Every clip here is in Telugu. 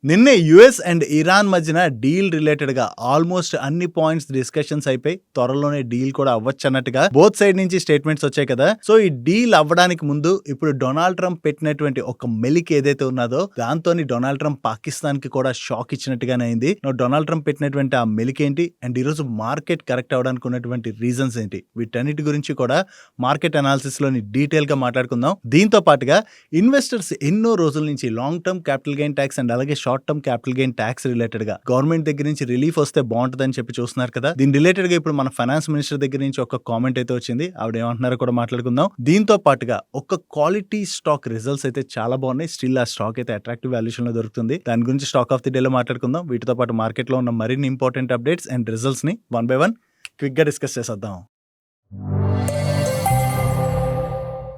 నిన్నే యూఎస్ అండ్ ఇరాన్ మధ్యన డీల్ రిలేటెడ్‌గా ఆల్మోస్ట్ అన్ని పాయింట్స్ డిస్కషన్స్ అయిపోయి, త్వరలోనే డీల్ కూడా అవ్వచ్చన్నట్టుగా బోత్ సైడ్ నుంచి స్టేట్మెంట్స్ వచ్చాయి కదా! సో, ఈ డీల్ అవ్వడానికి ముందు ఇప్పుడు డొనాల్డ్ ట్రంప్ పెట్టినటువంటి ఒక మెలిక ఏదైతే ఉన్నదో, దాంతోని డొనాల్డ్ ట్రంప్ పాకిస్తాన్‌కి కూడా షాక్ ఇచ్చినట్టుగానే అయింది. డొనాల్డ్ ట్రంప్ పెట్టినటువంటి ఆ మెలికేంటి? అండ్ ఈరోజు మార్కెట్ కరెక్ట్ అవ్వడానికి ఉన్నటువంటి రీజన్స్ ఏంటి? వీటన్నిటి గురించి కూడా మార్కెట్ అనాలిసిస్‌లోని డీటెయిల్‌గా మాట్లాడుకుందాం. దీంతో పాటుగా ఇన్వెస్టర్స్ ఎన్నో రోజుల నుంచి long term capital gain tax and అలాగే short term capital gain tax related గా గవర్నమెంట్ దగ్గర నుంచి రిలీఫ్ వస్తే బాగుంటుందని చెప్పి చూస్తున్నారు కదా. దీని రిలేటెడ్ గా ఇప్పుడు మన ఫైనాన్స్ మినిస్టర్ దగ్గర నుంచి ఒక కామెంట్ అయితే వచ్చింది. ఆవిడ ఏమంటున్నారో కూడా మాట్లాడుకుందాం. దీంతో పాటుగా ఒక క్వాలిటీ స్టాక్ రిజల్ట్స్ అయితే చాలా బాగున్నాయి. స్టిల్ ఆ స్టాక్ అయితే అట్రాక్టివ్ వాల్యుయేషన్ లో దొరుకుతుంది. దాని గురించి స్టాక్ ఆఫ్ ది డే లో మాట్లాడుకుందాం. వీటితో పాటు మార్కెట్ లో ఉన్న మరిన్ని ఇంపార్టెంట్ అప్డేట్స్ అండ్ రిజల్ట్స్ ని వన్ బై వన్ క్విక్ గా డిస్కస్ చేసేద్దాం.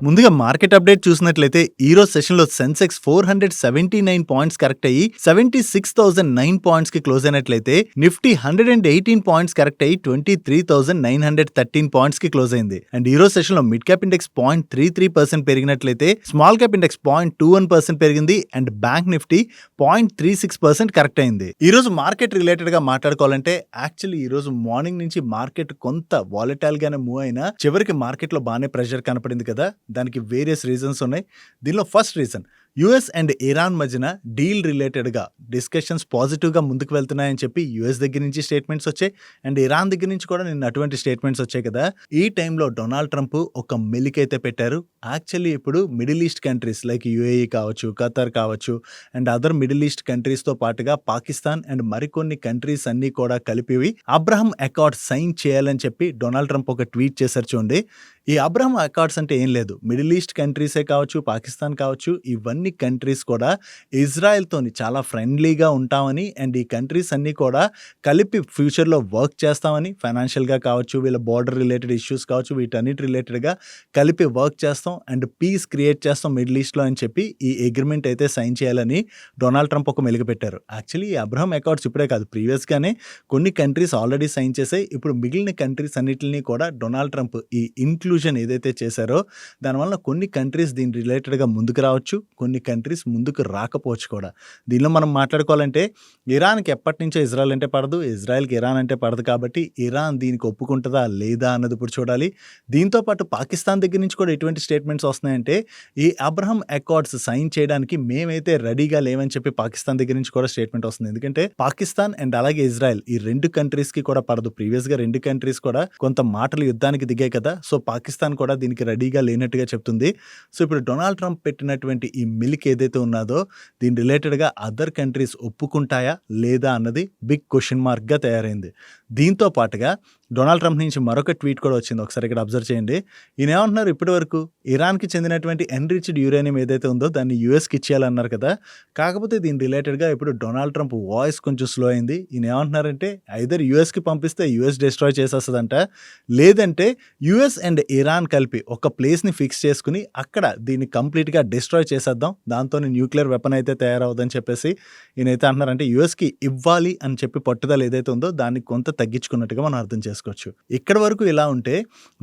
ముందుగా మార్కెట్ అప్డేట్ చూసినట్లయితే ఈ రోజు సెషన్ లో సెన్సెక్స్ 479 పాయింట్స్ కరెక్ట్ అయ్యి 76,009 పాయింట్స్ కి క్లోజ్ అయినట్లయితే నిఫ్టీ 118 పాయింట్స్ కరెక్ట్ అయ్యి 23,913 పాయింట్స్ కి క్లోజ్ అయింది. అండ్ ఈ రోజు సెషన్ లో మిడ్ క్యాప్ ఇండెక్స్ 0.33% పెరిగినట్లయితే స్మాల్ క్యాప్ ఇండెక్స్ 0.21% పెరిగింది. అండ్ బ్యాంక్ నిఫ్టీ 0.36% కరెక్ట్ అయింది. ఈ రోజు మార్కెట్ రిలేటెడ్ గా మాట్లాడుకోవాలంటే యాక్చువల్లీ ఈ రోజు మార్నింగ్ నుంచి మార్కెట్ కొంత వాలటైల్ గానే మూవ్ అయినా చివరికి మార్కెట్ లో బాగానే ప్రెషర్ కనపడింది కదా. దానికి వేరియస్ రీజన్స్ ఉన్నాయి. దీనిలో first reason US and Iran మధ్యన డీల్ రిలేటెడ్గా డిస్కషన్స్ పాజిటివ్గా ముందుకు వెళ్తున్నాయని చెప్పి యుఎస్ దగ్గర నుంచి స్టేట్మెంట్స్ వచ్చాయి. అండ్ ఇరాన్ దగ్గర నుంచి కూడా నిన్న అటువంటి స్టేట్మెంట్స్ వచ్చాయి కదా. ఈ టైంలో డొనాల్డ్ ట్రంప్ ఒక మెలిక అయితే పెట్టారు. యాక్చువల్లీ ఇప్పుడు middle east countries like UAE కావచ్చు, ఖతర్ కావచ్చు అండ్ అదర్ మిడిల్ ఈస్ట్ కంట్రీస్తో పాటుగా పాకిస్తాన్ అండ్ మరికొన్ని కంట్రీస్ అన్నీ కూడా కలిపివి అబ్రహం అకార్డ్ సైన్ చేయాలని చెప్పి డొనాల్డ్ ట్రంప్ ఒక ట్వీట్ చేశారు. చూడండి, ఈ అబ్రహం అకార్డ్స్ అంటే ఏం లేదు, మిడిల్ ఈస్ట్ కంట్రీసే కావచ్చు, పాకిస్తాన్ కావచ్చు, ఇవన్నీ కంట్రీస్ కూడా ఇజ్రాయెల్తోని చాలా ఫ్రెండ్లీగా ఉంటామని అండ్ ఈ కంట్రీస్ అన్నీ కూడా కలిపి ఫ్యూచర్లో వర్క్ చేస్తామని, ఫైనాన్షియల్గా కావచ్చు, వీళ్ళ బార్డర్ రిలేటెడ్ ఇష్యూస్ కావచ్చు, వీటన్నిటి రిలేటెడ్గా కలిపి వర్క్ చేస్తాం అండ్ పీస్ క్రియేట్ చేస్తాం మిడిల్ ఈస్ట్లో అని చెప్పి ఈ అగ్రిమెంట్ అయితే సైన్ చేయాలని డొనాల్డ్ ట్రంప్ ఒక మెలిక పెట్టారు. యాక్చువల్లీ ఈ అబ్రహం అకార్డ్స్ ఇప్పుడే కాదు, ప్రీవియస్గానే కొన్ని కంట్రీస్ ఆల్రెడీ సైన్ చేసాయి. ఇప్పుడు మిగిలిన కంట్రీస్ అన్నిటిని కూడా డొనాల్డ్ ట్రంప్ ఈ ఇంక్లూజన్ ఏదైతే చేశారో దానివల్ల కొన్ని కంట్రీస్ దీని రిలేటెడ్గా ముందుకు రావచ్చు, కొన్ని కంట్రీస్ ముందుకు రాకపోవచ్చు కూడా. దీనిలో మనం మాట్లాడుకోవాలంటే ఇరాన్కి ఎప్పటి నుంచో ఇజ్రాయెల్ అంటే పడదు, ఇజ్రాయెల్కి ఇరాన్ అంటే పడదు. కాబట్టి ఇరాన్ దీనికి ఒప్పుకుంటుందా లేదా అన్నది ఇప్పుడు చూడాలి. దీంతో పాటు పాకిస్తాన్ దగ్గర నుంచి కూడా ఎటువంటి స్టేట్మెంట్స్ వస్తున్నాయంటే ఈ అబ్రహం అకార్డ్స్ సైన్ చేయడానికి మేమైతే రెడీగా లేవని చెప్పి పాకిస్తాన్ దగ్గర నుంచి కూడా స్టేట్మెంట్ వస్తుంది. ఎందుకంటే పాకిస్తాన్ అండ్ అలాగే ఇజ్రాయెల్ ఈ రెండు కంట్రీస్కి కూడా పడదు. ప్రీవియస్గా రెండు కంట్రీస్ కూడా కొంత మాటలు యుద్ధానికి దిగాయి కదా. సో పాకిస్తాన్ కూడా దీనికి రెడీగా లేనట్టుగా చెప్తుంది. సో ఇప్పుడు డొనాల్డ్ ట్రంప్ పెట్టినటువంటి ఈ మిల్క్ ఏదైతే ఉన్నదో దీని రిలేటెడ్గా అదర్ కంట్రీస్ ఒప్పుకుంటాయా లేదా అన్నది బిగ్ క్వశ్చన్ మార్క్గా తయారైంది. దీంతో పాటుగా డొనాల్డ్ ట్రంప్ నుంచి మరొక ట్వీట్ కూడా వచ్చింది. ఒకసారి ఇక్కడ అబ్జర్వ్ చేయండి. ఈయన ఏమంటున్నారు, ఇప్పటి వరకు ఇరాన్కి చెందినటువంటి ఎన్రిచ్డ్ యురేనియం ఏదైతే ఉందో దాన్ని యూఎస్కి ఇచ్చేయాలన్నారు కదా. కాకపోతే దీని రిలేటెడ్గా ఇప్పుడు డొనాల్డ్ ట్రంప్ వాయిస్ కొంచెం స్లో అయింది. ఈయన ఏమంటున్నారంటే ఐదర్ యూఎస్కి పంపిస్తే యూఎస్ డిస్ట్రాయ్ చేసేస్తుందంట, లేదంటే యూఎస్ అండ్ ఇరాన్ కలిపి ఒక ప్లేస్ని ఫిక్స్ చేసుకుని అక్కడ దీన్ని కంప్లీట్గా డిస్ట్రాయ్ చేసేద్దాం, దాంతో న్యూక్లియర్ వెపన్ అయితే తయారవుదని చెప్పేసి ఈయనైతే అంటున్నారంటే యూఎస్కి ఇవ్వాలి అని చెప్పి పట్టుదల ఏదైతే ఉందో దాన్ని కొంత తగ్గించుకున్నట్టుగా మనం అర్థం చేసుకోవచ్చు. ఇక్కడ వరకు ఇలా ఉంటే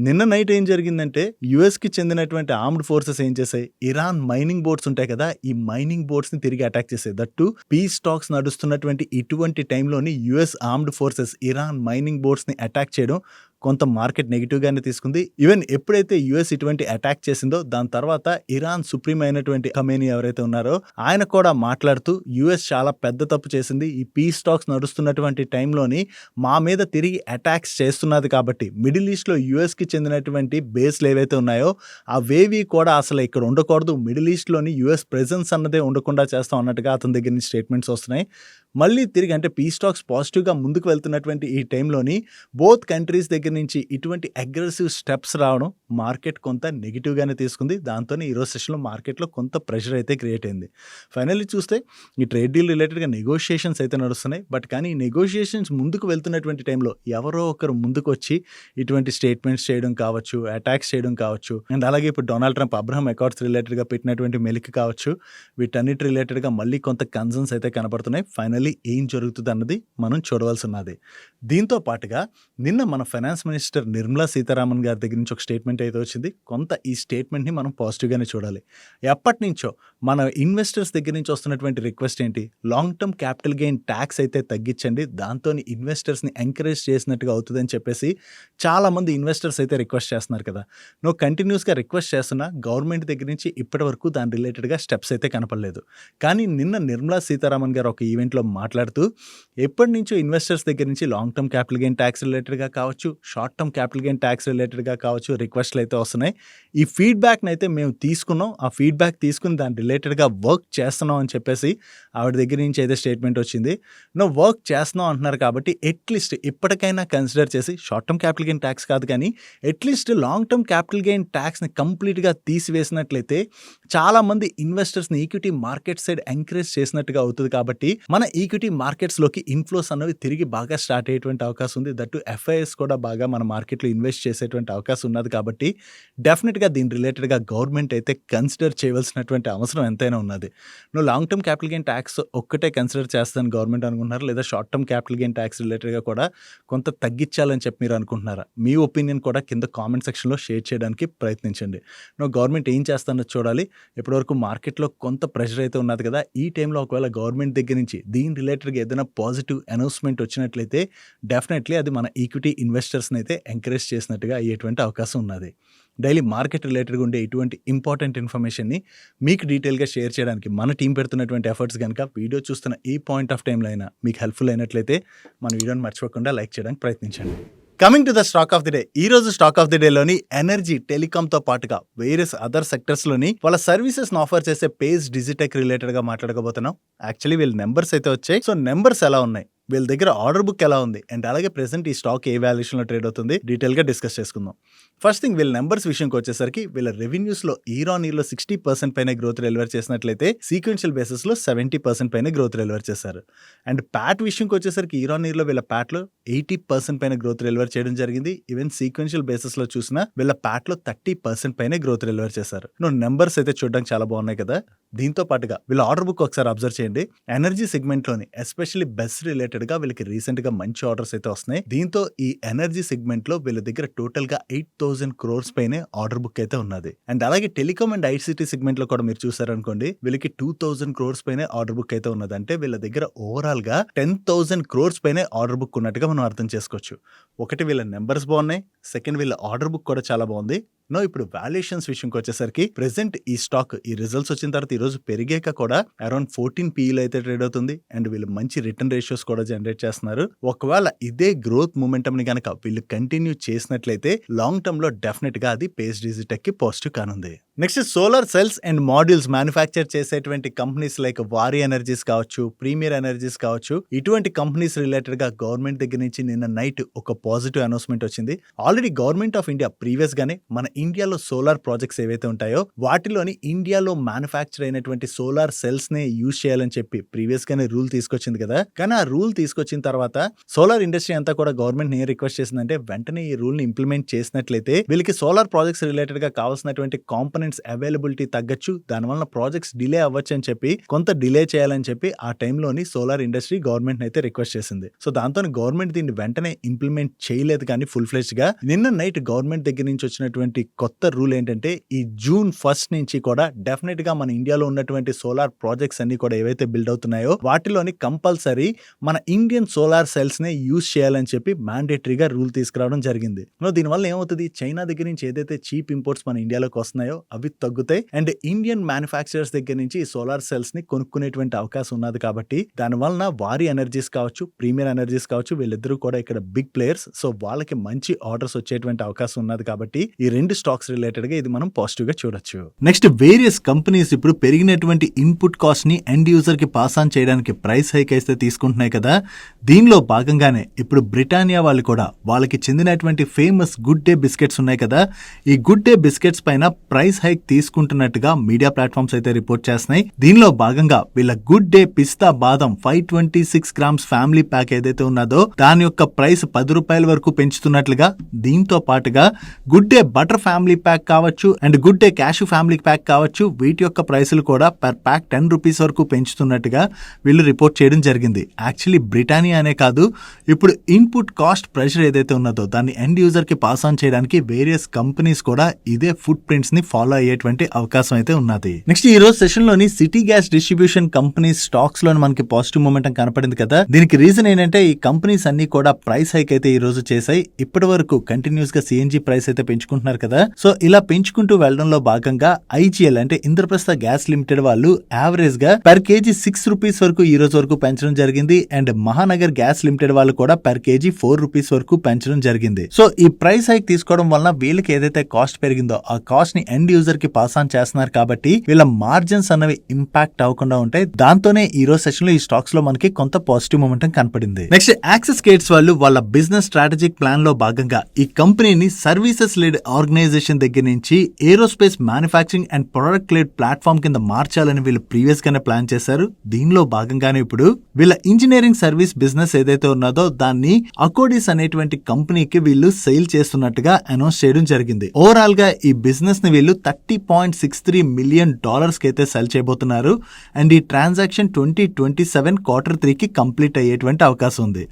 నిన్న నైట్ ఏం జరిగిందంటే యుఎస్కి చెందినటువంటి ఆర్మ్డ్ ఫోర్సెస్ ఏం చేశాయి, ఇరాన్ మైనింగ్ బోట్స్ ఉంటాయి కదా, ఈ మైనింగ్ బోట్స్ ని తిరిగి అటాక్ చేసాయి. దట్టు పీస్ టాక్స్ నడుస్తున్నటువంటి ఇటువంటి టైంలోని US armed forces Iran mining boats ని అటాక్ చేయడం కొంత మార్కెట్ నెగిటివ్గానే తీసుకుంది. ఈవెన్ ఎప్పుడైతే యుఎస్ ఇటువంటి అటాక్ చేసిందో దాని తర్వాత ఇరాన్ సుప్రీం అయినటువంటి ఖమేనీ ఎవరైతే ఉన్నారో ఆయన కూడా మాట్లాడుతూ యుఎస్ చాలా పెద్ద తప్పు చేసింది, ఈ పీస్ టాక్స్ నడుస్తున్నటువంటి టైంలోని మా మీద తిరిగి అటాక్స్ చేస్తున్నది కాబట్టి మిడిల్ ఈస్ట్లో యుఎస్కి చెందినటువంటి బేస్లు ఏవైతే ఉన్నాయో అవేవి కూడా అసలు ఇక్కడ ఉండకూడదు, మిడిల్ ఈస్ట్లోని యుఎస్ ప్రెజెన్స్ అన్నదే ఉండకుండా చేస్తాం అన్నట్టుగా అతని దగ్గర నుంచి స్టేట్మెంట్స్ వస్తున్నాయి. మళ్ళీ తిరిగి అంటే పీస్ టాక్స్ పాజిటివ్గా ముందుకు వెళ్తున్నటువంటి ఈ టైంలోని బోత్ కంట్రీస్ దగ్గర నుంచి ఇటువంటి అగ్రెసివ్ స్టెప్స్ రావడం మార్కెట్ కొంత నెగిటివ్గానే తీసుకుంది. దాంతోనే ఈరోజు సెషన్లో మార్కెట్లో కొంత ప్రెషర్ అయితే క్రియేట్ అయింది. ఫైనల్లీ చూస్తే ఈ ట్రేడ్ డీల్ రిలేటెడ్గా నెగోషియేషన్స్ అయితే నడుస్తున్నాయి. బట్ కానీ ఈ నెగోషియేషన్స్ ముందుకు వెళ్తున్నటువంటి టైంలో ఎవరో ఒకరు ముందుకు వచ్చి ఇటువంటి స్టేట్మెంట్స్ చేయడం కావచ్చు, అటాక్స్ చేయడం కావచ్చు, అండ్ అలాగే ఇప్పుడు డొనాల్డ్ ట్రంప్ అబ్రహం అకార్డ్స్ రిలేటెడ్గా పెట్టినటువంటి మెలిక కావచ్చు, వీటన్నిటి రిలేటెడ్గా మళ్ళీ కొంత కన్సర్న్స్ అయితే కనబడుతున్నాయి. ఫైనల్ ఫైనల్లీ ఏం జరుగుతుంది అన్నది మనం చూడవలసి ఉన్నది. దీంతో పాటుగా నిన్న మన ఫైనాన్స్ మినిస్టర్ నిర్మలా సీతారామన్ గారి దగ్గర నుంచి ఒక స్టేట్మెంట్ అయితే వచ్చింది. కొంత ఈ స్టేట్మెంట్ని మనం పాజిటివ్గానే చూడాలి. ఎప్పటి నుంచో మన ఇన్వెస్టర్స్ దగ్గర నుంచి వస్తున్నటువంటి రిక్వెస్ట్ ఏంటి, long term capital gain tax అయితే తగ్గించండి, దాంతో ఇన్వెస్టర్స్ని ఎంకరేజ్ చేసినట్టుగా అవుతుందని చెప్పేసి చాలామంది ఇన్వెస్టర్స్ అయితే రిక్వెస్ట్ చేస్తున్నారు కదా. నువ్వు కంటిన్యూస్గా రిక్వెస్ట్ చేస్తున్నా గవర్నమెంట్ దగ్గర నుంచి ఇప్పటి వరకు దాని రిలేటెడ్గా స్టెప్స్ అయితే కనపడలేదు. కానీ నిన్న నిర్మలా సీతారామన్ గారు ఒక ఈవెంట్లో మాట్లాడుతూ ఎప్పటి నుంచో ఇన్వెస్టర్స్ దగ్గర నుంచి long term capital gain tax రిలేటెడ్గా కావచ్చు, short term capital gain tax రిలేటెడ్గా కావచ్చు రిక్వెస్ట్లు అయితే వస్తున్నాయి. ఈ ఫీడ్బ్యాక్ని అయితే మేము తీసుకున్నాం, ఆ ఫీడ్బ్యాక్ తీసుకుని దాని రిలేటెడ్గా వర్క్ చేస్తున్నాం అని చెప్పేసి ఆవిడ దగ్గర నుంచి అయితే స్టేట్మెంట్ వచ్చింది. నువ్వు వర్క్ చేస్తున్నావు అంటున్నారు కాబట్టి అట్లీస్ట్ ఇప్పటికైనా కన్సిడర్ చేసి short term capital gain tax కాదు కానీ at least long term capital gain ట్యాక్స్ని కంప్లీట్గా తీసివేసినట్లయితే చాలామంది ఇన్వెస్టర్స్ని ఈక్విటీ మార్కెట్ సైడ్ ఎంకరేజ్ చేసినట్టుగా అవుతుంది. కాబట్టి మన ఈక్విటీ మార్కెట్స్లోకి ఇన్ఫ్లోస్ అనేవి తిరిగి బాగా స్టార్ట్ అయ్యేటువంటి అవకాశం ఉంది. దట్టు ఎఫ్ఐఎస్ కూడా బాగా మన మార్కెట్లో ఇన్వెస్ట్ చేసేటువంటి అవకాశం ఉన్నది. కాబట్టి డెఫినెట్గా దీని రిలేటెడ్గా గవర్నమెంట్ అయితే కన్సిడర్ చేయవలసినటువంటి అవసరం ఎంతైనా ఉన్నది. నువ్వు long term capital gain tax ఒక్కటే కన్సిడర్ చేస్తాను గవర్నమెంట్ అనుకుంటున్నారు, లేదా short term capital gain tax రిలేటెడ్గా కూడా కొంత తగ్గించాలని చెప్పి మీరు అనుకుంటున్నారా? మీ ఒపీనియన్ కూడా కింద కామెంట్ సెక్షన్లో షేర్ చేయడానికి ప్రయత్నించండి. నువ్వు గవర్నమెంట్ ఏం చేస్తానో చూడాలి. ఇప్పటివరకు మార్కెట్లో కొంత ప్రెషర్ అయితే ఉన్నది కదా, ఈ టైంలో ఒకవేళ గవర్నమెంట్ దగ్గర నుంచి దీని రిలేటెడ్గా ఏదైనా పాజిటివ్ అనౌన్స్మెంట్ వచ్చినట్లయితే డెఫినెట్లీ అది మన ఈక్విటీ ఇన్వెస్టర్స్ని అయితే ఎంకరేజ్ చేసినట్టుగా అయ్యేటువంటి అవకాశం ఉన్నది. డైలీ మార్కెట్ రిలేటెడ్గా ఉండే ఇటువంటి ఇంపార్టెంట్ ఇన్ఫర్మేషన్ని మీకు డీటెయిల్గా షేర్ చేయడానికి మన టీం పెడుతున్నటువంటి ఎఫర్ట్స్ కనుక వీడియో చూస్తున్న ఈ పాయింట్ ఆఫ్ టైంలో అయినా మీకు హెల్ప్ఫుల్ అయినట్లయితే మన వీడియోని మర్చిపోకుండా లైక్ చేయడానికి ప్రయత్నించండి. Coming to the stock of the day. ఈ రోజు స్టాక్ ఆఫ్ ది డేలోని ఎనర్జీ, టెలికామ్తో పాటుగా వేరియస్ అదర్ సెక్టర్స్లోని వాళ్ళ సర్వీసెస్ని ఆఫర్ చేసే పేజ్ డిజిటెక్ రిలేటెడ్గా మాట్లాడకపోతున్నాం. యాక్చువల్లీ వీళ్ళ నెంబర్స్ అయితే వచ్చాయి. సో నెంబర్స్ ఎలా ఉన్నాయి, వీళ్ళ దగ్గర ఆర్డర్ బుక్ ఎలా ఉంది, అండ్ అలాగే ప్రెసెంట్ ఈ స్టాక్ ఏ వాల్యుయేషన్లో ట్రేడ్ అవుతుంది డీటెయిల్గా డిస్కస్ చేసుకుందాం. ఫస్ట్ థింగ్, వీళ్ళ నెంబర్స్ విషయంకి వచ్చేసరికి వీళ్ళ రెవెన్యూస్లో ఇయర్ ఆన్ ఇయర్లో 60% పైన గ్రోత్ డెలివర్ చేసినట్లయితే సీక్వెన్షియల్ బేసిస్లో 70% పైన గ్రోత్ డెలివర్ చేశారు. అండ్ ప్యాట్ విషయంకి వచ్చేసరికి ఇయర్ ఆన్ ఇయర్లో వీళ్ళ ప్యాట్లో 80% పైన గ్రోత్ డెలివర్ చేయడం జరిగింది. ఈవెన్ సీక్వెన్షియల్ బేసిస్లో చూసినా వీళ్ళ ప్యాట్లో 30% పైన గ్రోత్ డెలివర్ చేశారు. నెంబర్స్ అయితే చూడడానికి చాలా బాగున్నాయి కదా. దీంతో పాటుగా వీళ్ళ ఆర్డర్ బుక్ ఒకసారి అబ్జర్వ్ చేయండి. ఎనర్జీ సెగ్మెంట్లోని ఎస్పెషల్లీ బెస్ రిలేటెడ్గా వీళ్ళకి రీసెంట్గా మంచి ఆర్డర్స్ అయితే వస్తున్నాయి. దీంతో ఈ ఎనర్జీ సెగ్మెంట్లో వీళ్ళ దగ్గర టోటల్గా 8,000 crores పైనే ఆర్డర్ బుక్ అయితే ఉన్నది. అండ్ అలాగే టెలికామ్ అండ్ ఐసిటీ సెగ్మెంట్లో కూడా మీరు చూసారనుకోండి, వీళ్ళకి 2,000 crores పైనే ఆర్డర్ బుక్ అయితే ఉన్నది. అంటే వీళ్ళ దగ్గర ఓవరాల్గా 10,000 crores పైనే ఆర్డర్ బుక్ ఉన్నట్టుగా మనం అర్థం చేసుకోవచ్చు. ఒకటి, వీళ్ళ నెంబర్స్ బాగున్నాయి. సెకండ్, వీళ్ళ ఆర్డర్ బుక్ కూడా చాలా బాగుంది. ఇప్పుడు వాల్యుయేషన్స్ విషయంకి వచ్చేసరికి ప్రెసెంట్ ఈ స్టాక్ ఈ రిజల్ట్స్ వచ్చిన తర్వాత ఈ రోజు పెరిగాక కూడా అరౌండ్ 14 PEలో అయితే ట్రేడ్ అవుతుంది. అండ్ వీళ్ళు మంచి రిటర్న్ రేషియోస్ కూడా జనరేట్ చేస్తున్నారు. ఒకవేళ ఇదే గ్రోత్ మూమెంటం ని కనుక వీళ్ళు కంటిన్యూ చేసినట్లయితే లాంగ్ టర్మ్ లో డెఫినెట్ గా అది పేజ్ డిజిటెక్ కి పాజిటివ్ కానుంది. Next, solar cells and modules manufacture చేసేటువంటి కంపెనీస్ లైక్ వారి ఎనర్జీస్ కావచ్చు, ప్రీమియర్ ఎనర్జీస్ కావచ్చు, ఇటువంటి కంపెనీస్ రిలేటెడ్ గా గవర్నమెంట్ దగ్గర నుంచి నిన్న నైట్ ఒక పాజిటివ్ అనౌన్స్మెంట్ వచ్చింది. Already government of India previous గానే మన ఇండియాలో సోలార్ ప్రాజెక్ట్స్ ఏవైతే ఉంటాయో వాటిలోని ఇండియాలో మ్యానుఫ్యాక్చర్ అయినటువంటి సోలార్ సెల్స్ నే యూజ్ చేయాలని చెప్పి ప్రీవియస్ గానే రూల్ తీసుకొచ్చింది కదా. కానీ ఆ రూల్ తీసుకొచ్చిన తర్వాత సోలార్ ఇండస్ట్రీ అంతా కూడా గవర్నమెంట్ ని రిక్వెస్ట్ చేసిందంటే వెంటనే ఈ రూల్ ని ఇంప్లిమెంట్ చేసినట్లయితే వీళ్ళకి సోలార్ ప్రాజెక్ట్స్ రిలేటెడ్ గా కావాల్సినటువంటి కాంపోనెంట్స్ అవైలబిలిటీ తగ్గచ్చు, దానివల్ల ప్రాజెక్ట్స్ డిలే అవ్వచ్చు అని చెప్పి కొంత డిలే చేయాలని చెప్పి ఆ టైంలోని సోలార్ ఇండస్ట్రీ గవర్నమెంట్ అయితే రిక్వెస్ట్ చేసింది. సో దాంతో గవర్నమెంట్ దీన్ని వెంటనే ఇంప్లిమెంట్ చేయలేదు. కానీ ఫుల్ ఫ్లెడ్జ్ గా నిన్న నైట్ గవర్నమెంట్ దగ్గర నుంచి వచ్చినటువంటి కొత్త రూల్ ఏంటంటే ఈ June 1st నుంచి కూడా డెఫినెట్ గా మన ఇండియాలో ఉన్నటువంటి సోలార్ ప్రాజెక్ట్స్ అన్ని కూడా ఏవైతే బిల్డ్ అవుతున్నాయో వాటిలోని కంపల్సరీ మన ఇండియన్ సోలార్ సెల్స్ నే యూజ్ చేయాలని చెప్పి మ్యాండేటరీగా రూల్ తీసుకురావడం జరిగింది. దీనివల్ల ఏమవుతుంది, చైనా దగ్గర నుంచి ఏదైతే చీప్ ఇంపోర్ట్స్ మన ఇండియాలోకి వస్తున్నాయో అవి తగ్గుతాయి. అండ్ ఇండియన్ మ్యానుఫ్యాక్చరర్స్ దగ్గర నుంచి సోలార్ సెల్స్ ని కొనుక్కునేటువంటి అవకాశం ఉన్నది. కాబట్టి దానివల్ల వారి ఎనర్జీస్ కావచ్చు, ప్రీమియర్ ఎనర్జీస్ కావచ్చు, వీళ్ళిద్దరూ కూడా ఇక్కడ బిగ్ ప్లేయర్స్. సో వాళ్ళకి మంచి ఆర్డర్స్ వచ్చేటువంటి అవకాశం ఉన్నది. కాబట్టి ఈ రెండు స్టాక్స్ రిలేటెడ్ గా ఇది మనం పాజిటివ్ గా చూడొచ్చు. నెక్స్ట్, వేరియస్ కంపెనీస్ ఇప్పుడు పెరిగినటువంటి ఇన్పుట్ కాస్ట్ ని ఎండ్ యూజర్ కి పాస్ ఆన్ చేయడానికి ప్రైస్ హైక్ అయితే తీసుకుంటున్నాయి కదా. దీనిలో భాగంగానే ఇప్పుడు బ్రిటానియా వాళ్ళు కూడా వాళ్ళకి చెందినటువంటి ఫేమస్ గుడ్ డే బిస్కెట్స్ ఉన్నాయి కదా, ఈ గుడ్ డే బిస్కెట్స్ పైన ప్రైస్ హైక్ తీసుకుంటున్నట్టుగా మీడియా ప్లాట్ఫామ్స్ అయితే రిపోర్ట్ చేస్తున్నాయి. దీనిలో భాగంగా వీళ్ళ గుడ్ డే పిస్తా బాదం 526 grams ఫ్యామిలీ ప్యాక్ ఏదైతే ఉన్నదో దాని యొక్క ప్రైస్ 10 రూపాయల వరకు పెంచుతున్నట్లుగా, దీంతో పాటుగా Good Day butter flavour family pack కావచ్చు and Good Day cashew family pack కావచ్చు, వీటి యొక్క ప్రైసులు కూడా పర్ ప్యాక్ 10 రూపీస్ వరకు పెంచుతున్నట్టుగా వీళ్ళు రిపోర్ట్ చేయడం జరిగింది. యాక్చువల్లీ బ్రిటానియా అనే కాదు, ఇప్పుడు ఇన్పుట్ కాస్ట్ ప్రెషర్ ఏదైతే ఉన్నదో దాన్ని ఎండ్ యూజర్ కి పాస్ ఆన్ చేయడానికి వేరియస్ కంపెనీస్ కూడా ఇదే ఫుట్ ప్రింట్స్ ని ఫాలో అయ్యేటువంటి అవకాశం అయితే ఉన్నది. నెక్స్ట్ ఈ రోజు సెషన్ లోని city gas distribution company stocks లో మనకి పాజిటివ్ మూమెంటం కనపడింది కదా. దీనికి రీజన్ ఏంటంటే ఈ కంపెనీస్ అన్ని కూడా ప్రైస్ హైక్ అయితే ఈ రోజు చేశాయి. ఇప్పటి వరకు కంటిన్యూస్ గా సిఎన్జి ప్రైస్ అయితే పెంచుకుంటున్నారు కదా. సో ఇలా పెంచుకుంటూ వెళ్లడంలో భాగంగా ఐజీఎల్ అంటే ఇంద్రప్రస్థ గ్యాస్ లిమిటెడ్ వాళ్ళు యావరేజ్ గా పర్ కేజీ 6 రూపీస్ వరకు ఈ రోజు వరకు పెంచడం జరిగింది. అండ్ మహానగర్ గ్యాస్ లిమిటెడ్ వాళ్ళు కూడా పర్ కేజీ 4 రూపీస్ వరకు పెంచడం జరిగింది. సో ఈ ప్రైస్ హైక్ తీసుకోవడం వలన వీళ్ళకి ఏదైతే కాస్ట్ పెరిగిందో ఆ కాస్ట్ ని ఎండ్ యూజర్ కి పాస్ ఆన్ చేస్తున్నారు కాబట్టి వీళ్ళ మార్జిన్స్ అన్నవి ఇంపాక్ట్ అవ్వకుండా ఉంటాయి. దాంతోనే ఈ రోజు సెషన్ లో ఈ స్టాక్స్ లో మనకి కొంత పాజిటివ్ మూమెంటం కనపడింది. నెక్స్ట్ యాక్సిస్ గేట్స్ వాళ్ళు వాళ్ళ బిజినెస్ స్ట్రాటజిక్ ప్లాన్ లో భాగంగా ఈ కంపెనీని సర్వీసెస్ లెడ్ ఆర్గనైజేషన్ దగ్గర నుంచి aerospace manufacturing and product led platform కింద మార్చాలని వీళ్ళు ప్రీవియస్ గానే ప్లాన్ చేశారు. దీనిలో భాగంగానే ఇప్పుడు వీళ్ళ ఇంజనీరింగ్ సర్వీస్ బిజినెస్ ఏదైతే ఉన్నదో దాన్ని అకోడిస్ అనేటువంటి కంపెనీకి వీళ్ళు సేల్ చేస్తున్నట్టుగా అనౌన్స్ చేయడం జరిగింది. ఓవరాల్ గా ఈ బిజినెస్ ని వీళ్ళు $30.63 మిలియన్ కి అయితే సెల్ చేయబోతున్నారు. అండ్ ఈ ట్రాన్సాక్షన్ 2027 Q3 కి కంప్లీట్ అయ్యేటువంటి అవకాశం ఉంది.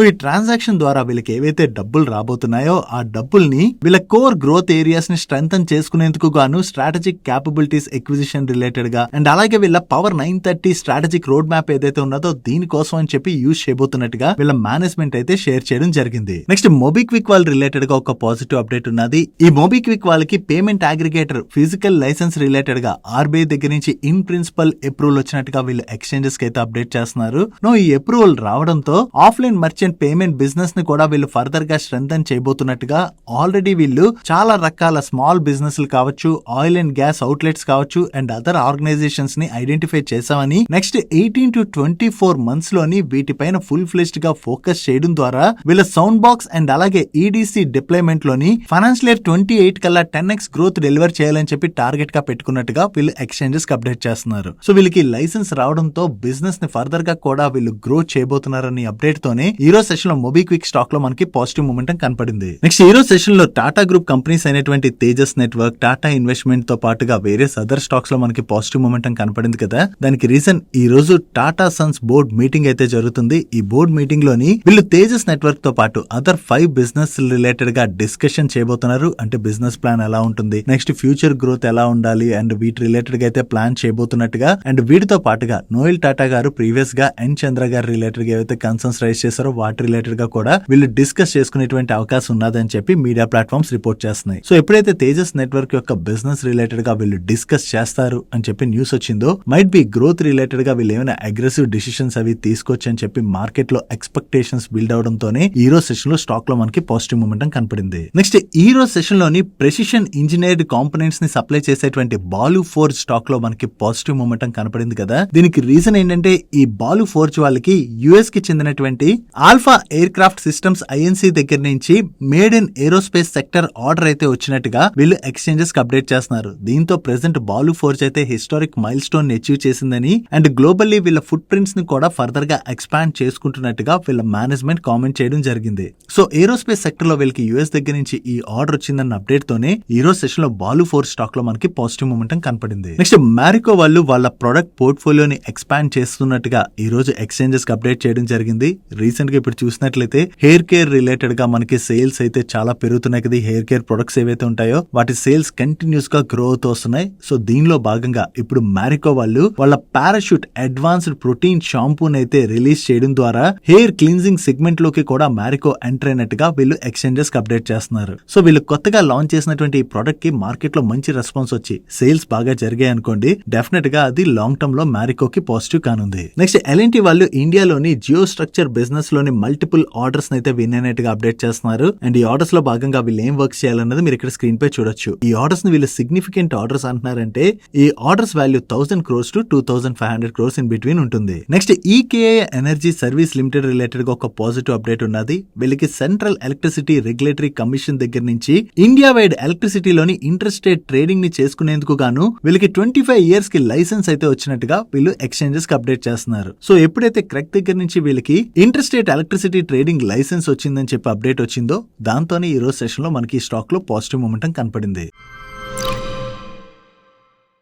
ఈ ట్రాన్సాక్షన్ ద్వారా వీళ్ళకి ఏవైతే డబ్బులు రాబోతున్నాయో ఆ డబ్బుల్ని వీళ్ళ కోర్ గ్రోత్ ఏరియాస్ ని స్ట్రెంథన్ చేసుకునేందుకు గాను స్ట్రాటజిక్ క్యాపబిలిటీస్ ఎక్విజిషన్ రిలేటెడ్ గా అండ్ అలాగే వీళ్ళ పవర్ 930 స్ట్రాటజిక్ రోడ్ మ్యాప్ ఏదైతే ఉన్నదో దీనికోసం అని చెప్పి యూజ్ చేయబోతున్నట్టుగా వీళ్ళ మేనేజ్మెంట్ అయితే షేర్ చేయడం జరిగింది. నెక్స్ట్ మోబిక్విక్ వాళ్ళ రిలేటెడ్ గా ఒక పాజిటివ్ అప్డేట్ ఉన్నది. ఈ మోబిక్విక్ వాళ్ళకి payment aggregator physical licence related గా ఆర్బీఐ దగ్గర నుంచి ఇన్ ప్రిన్సిపల్ అప్రూవల్ వచ్చినట్టుగా వీళ్ళు ఎక్స్చేంజెస్ కి అయితే అప్డేట్ చేస్తున్నారు. ఈ అప్రూవల్ రావడంతో ఆఫ్లైన్ మర్చెంట్ పేమెంట్ బిజినెస్ ని కూడా వీళ్ళు ఫర్దర్ గా స్ట్రెంథన్ చేయబోతున్నట్టుగా ఆల్రెడీ వీళ్ళు చాలా రకాల స్మాల్ బిజినెస్ కావచ్చు, ఆయిల్ అండ్ గ్యాస్ అవుట్లెట్స్ కావచ్చు అండ్ అదర్ ఆర్గనైజేషన్స్ ని ఐడెంటిఫై చేశామని నెక్స్ట్ 18 to 24 మంత్స్ లోని వీటిపైన ఫుల్ ఫ్లెజ్డ్ గా ఫోకస్ చేయడం ద్వారా వీళ్ళ సౌండ్ బాక్స్ అండ్ అలాగే ఈడీసీ డిప్లాయ్మెంట్ లోని ఫైనాన్షియల్ ఇయర్ 28 కల్లా 10x గ్రోత్ డెలివర్ చేయాలని చెప్పి టార్గెట్ గా పెట్టుకున్నట్టుగా వీళ్ళు ఎక్స్చేంజెస్ కి అప్డేట్ చేస్తున్నారు. సో వీళ్ళకి లైసెన్స్ రావడంతో బిజినెస్ ని ఫర్దర్ గా కూడా వీళ్ళు గ్రో చేయబోతున్నారని అప్డేట్ తోనే ఈ రోజు సెషన్ లో మోబిక్విక్ స్టాక్ లో మనకి పాజిటివ్ మూమెంటం కనపడింది. నెక్స్ట్ ఈ రోజు సెషన్ లో టాటా గ్రూప్ కంపెనీస్ అయినటువంటి తేజస్ నెట్వర్క్, టాటా ఇన్వెస్ట్మెంట్ తో పాటుగా వేరియస్ అదర్ స్టాక్స్ లో మనకి పాజిటివ్ మూమెంటం కనపడింది కదా. దానికి రీజన్ ఈ రోజు టాటా సన్స్ బోర్డ్ మీటింగ్ అయితే జరుగుతుంది. ఈ బోర్డ్ మీటింగ్ లోని వీళ్ళు తేజస్ నెట్వర్క్ తో పాటు అదర్ 5 బిజినెస్ రిలేటెడ్ గా డిస్కషన్ చేయబోతున్నారు. అంటే బిజినెస్ ప్లాన్ ఎలా ఉంటుంది, నెక్స్ట్ ఫ్యూచర్ గ్రోత్ ఎలా ఉండాలి అండ్ వీటి రిలేటెడ్ గా అయితే ప్లాన్ చేయబోతున్నట్టుగా అండ్ వీటితో పాటుగా నోయల్ టాటా గారు ప్రీవియస్ గా ఎన్ చంద్ర గారు రిలేటెడ్ గా ఏవైతే కన్సర్న్స్ రైజ్ చేశారో వాటి రిలేటెడ్ గా కూడా వీళ్ళు డిస్కస్ చేసుకునేటువంటి అవకాశం ఉన్నదని చెప్పి మీడియా ప్లాట్ఫామ్స్ రిపోర్ట్ చేస్తున్నాయి. సో ఎప్పుడైతే తేజస్ నెట్వర్క్ యొక్క బిజినెస్ రిలేటెడ్ గా వీళ్ళు డిస్కస్ చేస్తారు అని చెప్పి న్యూస్ వచ్చిందో మైట్ బి గ్రోత్ రిలేటెడ్ గా వీళ్ళు ఏమైనా అగ్రెసివ్ డిసిషన్స్ అవి తీసుకోవచ్చు అని చెప్పి మార్కెట్ లో ఎక్స్పెక్టేషన్స్ బిల్డ్ అవడంతోనే ఈ రోజు సెషన్ లో స్టాక్ లో మనకి పాజిటివ్ మూమెంటం కనపడింది. నెక్స్ట్ ఈ రోజు సెషన్ లోని ప్రెసిషన్ ఇంజనీర్డ్ కాంపోనెంట్స్ ని సప్లై చేసేటువంటి బాలు ఫోర్జ్ స్టాక్ లో మనకి పాజిటివ్ మూమెంటం కనపడింది కదా. దీనికి రీజన్ ఏంటంటే ఈ బాలు ఫోర్జ్ వాళ్ళకి యుఎస్ కి చెందినటువంటి alpha air craft systems INC దగ్గర నుంచి made in aerospace sector order అయితే వచ్చినట్టుగా వీళ్ళు ఎక్స్చేంజెస్ కి అప్డేట్ చేస్తున్నారు. దీంతో ప్రెసెంట్ బాలు ఫోర్జ్ అయితే హిస్టారిక్ మైల్ స్టోన్ అచీవ్ చేసిందని అండ్ గ్లోబల్లీ వీళ్ళ ఫుట్ ప్రింట్స్ ని కూడా ఫర్దర్ గా ఎక్స్పాండ్ చేసుకుంటున్నట్టుగా వీళ్ళ మేనేజ్మెంట్ కామెంట్ చేయడం జరిగింది. సో ఏరోస్పేస్ సెక్టర్ లో వీళ్ళకి యుఎస్ దగ్గర నుంచి ఈ ఆర్డర్ వచ్చిందన్న అప్డేట్ తోనే ఈ రోజు సెషన్ లో బాలు ఫోర్జ్ స్టాక్ లో మనకి పాజిటివ్ మూమెంటం కనపడింది. నెక్స్ట్ మ్యారికో వాళ్ళు వాళ్ళ ప్రొడక్ట్ పోర్ట్ఫోలియోని ఎక్స్పాండ్ చేస్తున్నట్టుగా ఈ రోజు ఎక్స్చేంజెస్ కి అప్డేట్ చేయడం జరిగింది. రీసెంట్ గా ఇప్పుడు చూసినట్లయితే హెయిర్ కేర్ రిలేటెడ్ గా మనకి సేల్స్ అయితే చాలా పెరుగుతున్నాయి కదా. హెయిర్ కేర్ ప్రొడక్ట్స్ ఏవైతే ఉంటాయో వాటి సేల్స్ కంటిన్యూస్ గా గ్రో అవుతూ వస్తున్నాయి. సో దీనిలో భాగంగా ఇప్పుడు మ్యారికో వాళ్ళు వాళ్ళ పారాషూట్ అడ్వాన్స్డ్ ప్రోటీన్ షాంపూని అయితే రిలీజ్ చేయడం ద్వారా హెయిర్ క్లీన్జింగ్ సెగ్మెంట్ లోకి కూడా మ్యారికో ఎంటర్ అయినట్టుగా వీళ్ళు ఎక్స్చేంజెస్ కి అప్డేట్ చేస్తున్నారు. సో వీళ్ళు కొత్తగా లాంచ్ చేసినటువంటి ఈ ప్రొడక్ట్ కి మార్కెట్ లో మంచి రెస్పాన్స్ వచ్చి సేల్స్ బాగా జరిగాయి అనుకోండి, డెఫినెట్ గా అది లాంగ్ టర్మ్ లో మ్యారికోకి పాజిటివ్ కానుంది. నెక్స్ట్ ఎల్ఎన్టీ వాళ్ళు ఇండియాలోని జియో స్ట్రక్చర్ బిజినెస్ లోని మల్టిపుల్ ఆర్డర్స్ అయితే విన్ అయినట్టుగా అప్డేట్ చేస్తున్నారు. అండ్ ఈ ఆర్డర్స్ లో భాగంగా వీళ్ళు ఏం వర్క్ చేయాలన్నది మీరు ఇక్కడ స్క్రీన్ పై చూడొచ్చు. ఈ ఆర్డర్స్ ని వీళ్ళు సిగ్నిఫికెంట్ ఆర్డర్స్ అంటున్నారంటే ఈ orders value 1000 crores to 2500 crores in between ఉంటుంది. Next EKI energy service limited related గా ఒక పాజిటివ్ అప్డేట్ ఉన్నది. వీళ్ళకి సెంట్రల్ ఎలక్ట్రిసిటీ రెగ్యులేటరీ కమిషన్ దగ్గర నుంచి ఇండియా వైడ్ ఎలక్ట్రిసిటీలోని ఇంటర్ స్టేట్ ట్రేడింగ్ ని చేసుకునేందుకు గాను వీళ్ళకి 25 years కి లైసెన్స్ అయితే వచ్చినట్టుగా వీళ్ళు ఎక్స్చేంజెస్ కి అప్డేట్ చేస్తున్నారు. సో ఎప్పుడైతే క్రెక్ దగ్గర నుంచి వీళ్ళకి inter state electricity trading licence వచ్చిందని చెప్పి అప్డేట్ వచ్చిందో దాంతోనే ఈ రోజు సెషన్ లో మనకి స్టాక్ లో పాజిటివ్ మొమెంటం కనపడింది.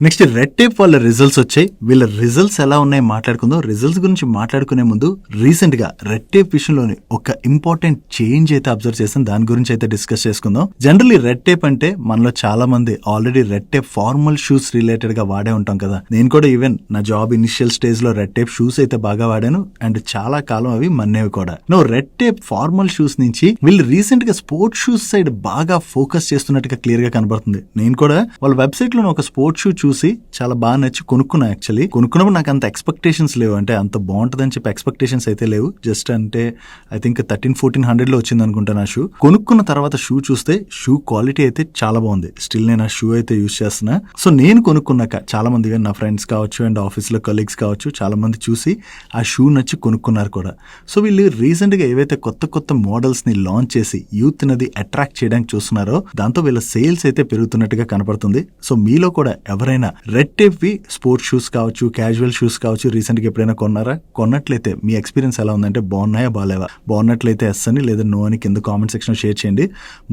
నెక్స్ట్ రెడ్ టేప్ వాళ్ళ రిజల్ట్స్ వచ్చాయి. వీళ్ళ రిజల్ట్స్ ఎలా ఉన్నాయి మాట్లాడుకుందాం. రిజల్ట్స్ గురించి మాట్లాడుకునే ముందు రీసెంట్ గా రెడ్ టేప్ విషయంలోని ఒక ఇంపార్టెంట్ చేంజ్ అయితే అబ్జర్వ్ చేసాం, దాని గురించి అయితే డిస్కస్ చేసుకుందాం. జనరల్లీ రెడ్ టేప్ అంటే మనలో చాలా మంది already red tape formal shoes related గా వాడే ఉంటాం కదా. నేను కూడా ఈవెన్ నా జాబ్ ఇనిషియల్ స్టేజ్ లో రెడ్ టేప్ షూస్ అయితే బాగా వాడాను అండ్ చాలా కాలం అవి మన్నేవి కూడా. No red tape formal shoes నుంచి వీళ్ళు రీసెంట్ గా స్పోర్ట్స్ షూస్ సైడ్ బాగా ఫోకస్ చేస్తున్నట్టుగా క్లియర్ గా కనబడుతుంది. నేను కూడా వాళ్ళ వెబ్సైట్ లో ఒక స్పోర్ట్స్ షూ చూసి చాలా బాగా నచ్చి కొనుక్కున్నా. యాక్చువల్లీ కొనుక్కున్నప్పుడు నాకు అంత ఎక్స్పెక్టేషన్స్ లేవు, అంటే అంత బాగుంటుందని చెప్పి ఎక్స్పెక్టేషన్స్ అయితే లేవు. జస్ట్ అంటే ఐ థింక్ 1300-1400 లో వచ్చింది అనుకుంటా నా షూ. కొనుక్కున్న తర్వాత షూ చూస్తే షూ క్వాలిటీ అయితే చాలా బాగుంది. స్టిల్ నేను ఆ షూ అయితే యూజ్ చేస్తున్నా. సో నేను కొనుక్కున్నాక చాలా మంది నా ఫ్రెండ్స్ కావచ్చు అండ్ ఆఫీస్ లో కొలీగ్స్ కావచ్చు చాలా మంది చూసి ఆ షూ నచ్చి కొనుక్కున్నారు కూడా. సో వీళ్ళు రీసెంట్ గా ఏవైతే కొత్త కొత్త మోడల్స్ ని లాంచ్ చేసి యూత్ నది అట్రాక్ట్ చేయడానికి చూస్తున్నారో దాంతో వీళ్ళ సేల్స్ అయితే పెరుగుతున్నట్టుగా కనపడుతుంది. సో మీలో కూడా ఎవరైనా రెడ్ టేప్ వి స్పోర్ట్స్ షూస్ కావచ్చు, క్యాజువల్ షూస్ కావచ్చు రీసెంట్ గా ఎప్పుడైనా కొన్నారా? కొన్నట్లయితే మీ ఎక్స్పీరియన్స్ ఎలా ఉందంటే బాగున్నాయా బాగాలేవా? బాగున్నట్లయితే ఎస్ అని లేదా నో అని కింద కామెంట్ సెక్షన్ షేర్ చేయండి.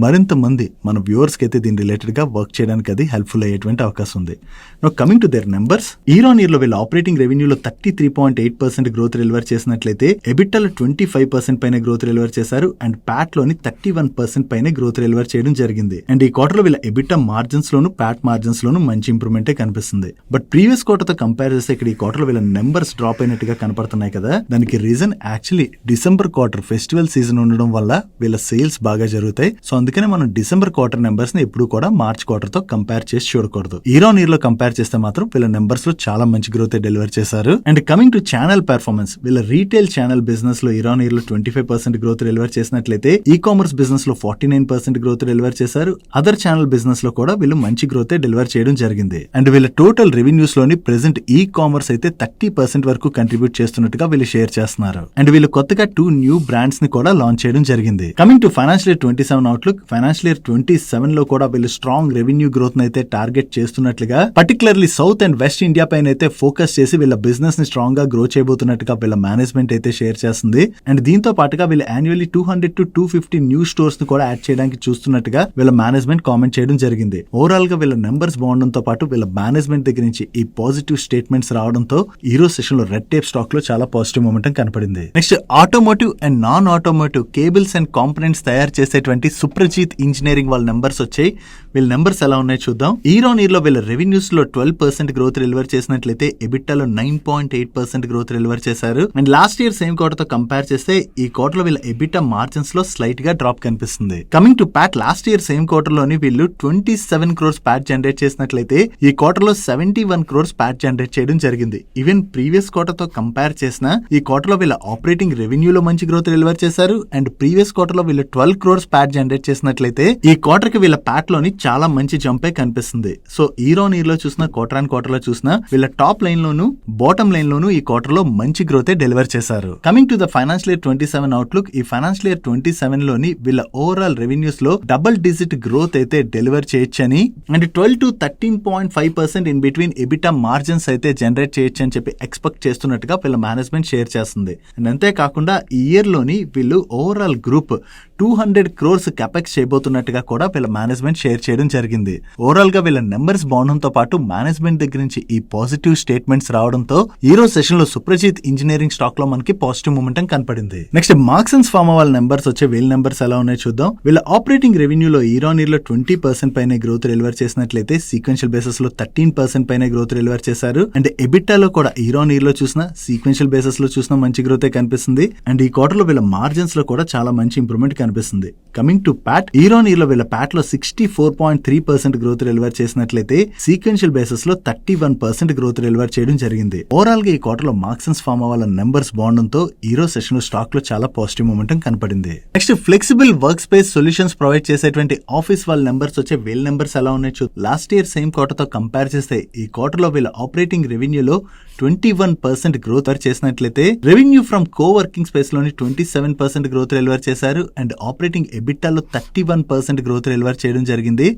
మరింత మంది మన వ్యూవర్స్ కి అయితే దీని రిలేటెడ్ గా వర్క్ చేయడానికి అది హెల్ప్ఫుల్ అయ్యేటువంటి అవకాశం ఉంది. No coming to their numbers, year on year లో వీళ్ళ ఆపరేటింగ్ రెవెన్యూలో 33.8% గ్రోత్ డెలివర్ చేసినట్లయితే ఎబిటాలో 25% పైన గ్రోత్ డెలివర్ చేశారు అండ్ ప్యాట్ లోని 31% పైన గ్రోత్ డెలివర్ చేయడం జరిగింది. అండ్ ఈ క్వార్టర్ లో వీళ్ళ ఎబిటా మార్జిన్స్ లోను ప్యాట్ మార్జిన్స్ లోను మంచి ఇంప్రూవ్మెంట్ కనిపిస్తుంది. బట్ ప్రీవియస్ క్వార్టర్ తో కంపేర్ చేస్తే ఇక్కడ ఈ క్వార్టర్ లో వీళ్ళ నెంబర్స్ డ్రాప్ అయినట్టుగా కనపడుతున్నాయి కదా. దానికి reason actually December quarter festival season ఉండడం వల్ల వీళ్ళ సేల్స్ బాగా జరుగుతాయి. సో అందుకనే మనం డిసెంబర్ క్వార్టర్ నెంబర్స్ ని ఎప్పుడు కూడా మార్చ్ క్వార్టర్ తో కంపేర్ చేసి చూడకూడదు. ఇయర్ ఆన్ ఇయర్ లో కంపేర్ చేస్తే మాత్రం వీళ్ళ నెంబర్స్ లో చాలా మంచి గ్రోత్ డెలివర్ చేశారు. And coming to channel performance, వీళ్ళ రీటైల్ ఛానల్ బిజినెస్ లో ఇయర్ ఆన్ ఇయర్ లో 25% గ్రోత్ డెలివర్ చేసినట్లయితే ఈ కామర్స్ బిజినెస్ లో 49% గ్రోత్ డెలివర్ చేశారు. అదర్ ఛానల్ బిజినెస్ లో కూడా వీళ్ళు మంచి గ్రోత్ డెలివర్ చేయడం జరిగింది. అండ్ వీళ్ళ టోటల్ రెవెన్యూస్ లోని ప్రెసెంట్ ఈ కామర్స్ అయితే 30% వరకు కంట్రిబ్యూట్ చేస్తున్నట్టుగా వీళ్ళు షేర్ చేస్తున్నారు. అండ్ వీళ్ళు కొత్తగా 2 న్యూ బ్రాండ్స్ ని కూడా లాంచ్ చేయడం జరిగింది. Coming to financial year 27 outlook, financial year 27 లో కూడా వీళ్ళు స్ట్రాంగ్ రెవెన్యూ గ్రోత్ అయితే టార్గెట్ చేస్తున్నట్లుగా, particularly south and west India పైన అయితే ఫోకస్ చేసి వీళ్ళ బిజినెస్ ని స్ట్రాంగ్ గా గ్రో చేయబోతున్నట్టుగా వీళ్ళ మేనేజ్మెంట్ అయితే షేర్ చేస్తుంది. అండ్ దీంతో పాటుగా వీళ్ళు యాన్యువల్లీ 200 to 250 న్యూ స్టోర్స్ ని కూడా యాడ్ చేయడానికి చూస్తున్నట్టుగా వీళ్ళ మేనేజ్మెంట్ కామెంట్ చేయడం జరిగింది. ఓవరాల్ గా వీళ్ళ నెంబర్స్ బాగుండడంతో పాటు వీళ్ళ మేనేజ్మెంట్ దగ్గర నుంచి ఈ పాజిటివ్ స్టేట్మెంట్స్ రావడంతో ఈ రోజు సెషన్ లో రెడ్ టేప్ స్టాక్ లో చాలా పాజిటివ్ మొమెంటం కనపడింది. Next automotive and non automotive cables and components తయారు చేసేటువంటి సుప్రజిత్ ఇంజనీరింగ్ వాళ్ళ నెంబర్స్ వచ్చాయి. వీళ్ళ నెంబర్స్ ఎలా ఉన్నాయి చూద్దాం. ఇయర్ ఆన్ ఇయర్ లో వీళ్ళ రెవెన్యూస్ లో 12% గ్రోత్ డెలివర్ చేసినట్లయితే ఎబిటాలో 9.8% గ్రోత్ డెలివర్ చేశారు. And last year same quarter తో కంపేర్ చేస్తే ఈ క్వార్టర్ లో వీళ్ళ ఎబిటా మార్జిన్స్ లో స్లైట్ గా డ్రాప్ కనిపిస్తుంది. Coming to Pat, last year same quarter లోని వీళ్ళు 27 crores ప్యాట్ జనరేట్ చేసినట్లయితే ఈ క్వార్టర్ లో 71 crores ప్యాట్ జనరేట్ చేయడం జరిగింది. ఈవెన్ ప్రీవియస్ క్వార్టర్ తో కంపేర్ చేసిన ఈ క్వార్టర్ లో వీళ్ళ ఆపరేటింగ్ రెవెన్యూలో మంచి గ్రోత్ డెలివర్ చేశారు. అండ్ ప్రీవియస్ క్వార్టర్ లో వీళ్ళు 12 crores ప్యాట్ జనరేట్ చేసినట్లయితే ఈ క్వార్టర్ కి వీళ్ళ ప్యాట్ లోని చాలా మంచి జంపే కనిపిస్తుంది. సో ఇయర్ ఆన్ ఇయర్ లో చూసినా క్వార్టర్ ఆన్ క్వార్టర్ లో చూసినా వీళ్ళ టాప్ లైన్ లోను బాటమ్ లైన్ లోను ఈ క్వార్టర్ లో మంచి గ్రోత్ డెలివర్ చేశారు. Coming to the financial year 27 outlook, ఈ ఫైనాన్షియల్ ఇయర్ 27 లోని వీళ్ళ ఓవరాల్ రెవెన్యూస్ లో డబుల్ డిజిట్ గ్రోత్ అయితే డెలివర్ చేయొచ్చని and 12 to 13.5% in between EBITDA margins అయితే జనరేట్ చేయొచ్చు అని చెప్పి ఎక్స్పెక్ట్ చేస్తున్నట్టుగా వీళ్ళ మేనేజ్మెంట్ షేర్ చేస్తుంది. అండ్ అంతేకాకుండా ఈ ఇయర్ లోని వీళ్ళు ఓవరాల్ గ్రూప్ 200 crores కెపెక్స్ చేయబోతున్నట్టుగా కూడా వీళ్ళ మేనేజ్మెంట్ షేర్ చేయడం జరిగింది. ఓవరాల్ గా వీళ్ళ నెంబర్స్ బాగుండడంతో పాటు మేనేజ్మెంట్ దగ్గర నుంచి ఈ పాజిటివ్ స్టేట్మెంట్స్ రావడంతో ఈ రోజు సెషన్ లో సుప్రజిత్ ఇంజనీరింగ్ స్టాక్ లో మనకి పాజిటివ్ మూమెంటం కనపడింది. నెక్స్ట్ మార్క్సన్స్ ఫార్మా వాళ్ళ నెంబర్స్ వచ్చే వీళ్ళ నెంబర్స్ ఎలా ఉన్నాయో చూద్దాం. వీళ్ళ ఆపరేటింగ్ రెవెన్యూలో ఇయర్ ఆన్ ఇయర్ లో 20% పైన గ్రోత్ డెలివర్ చేసినట్లయితే సీక్వెన్షియల్ బేసిస్ లో 13% పైన గ్రోత్ డెలివర్ చేశారు. అండ్ ఎబిటాలో కూడా ఇయర్ ఆన్ ఇయర్ లో చూసినా సీక్వెన్షియల్ బేసిస్ లో చూసినా మంచి గ్రోత్ కనిపిస్తుంది. అండ్ ఈ క్వార్టర్ లో వీళ్ళ మార్జిన్స్ లో కూడా చాలా మంచి ఇంప్రూవ్మెంట్ కనిపిస్తుంది. Coming to Pat, year on year లో వీళ్ళ ప్యాట్ లో 64.3% గ్రోత్ డెలివర్ చేసినట్లయితే సీక్వెన్షియల్ బేసిస్ లో 31% గ్రోత్ డెలివర్ చేయడం జరిగింది. ఓవరాల్ గా ఈ క్వార్టర్ లో మార్క్సన్స్ ఫార్మా వాళ్ళ నెంబర్స్ బాగుండడంతో ఈ రోజు సెషన్ లో స్టాక్ లో చాలా పాజిటివ్ మూమెంటం కనపడింది. Next flexible work space solutions provide చేసేటువంటి ఆఫీస్ వాళ్ళ నెంబర్స్ వచ్చే వీళ్ళ నెంబర్స్ ఎలా ఉన్నాయి. లాస్ట్ ఇయర్ సేమ్ క్వార్టర్ తో కంపేర్ చేస్తే ఈ క్వార్టర్ లో వీళ్ళ ఆపరేటింగ్ రెవెన్యూలో 21% గ్రోత్ చేసినట్లయితే రెవెన్యూ ఫ్రమ్ కోవర్కింగ్ స్పేస్ లోని 27% గ్రోత్ డెలివర్ చేశారు. అండ్ ఆపరేటింగ్ ఎబిటాలో 31% గ్రోత్ డెలివర్ చేయడం జరిగింది.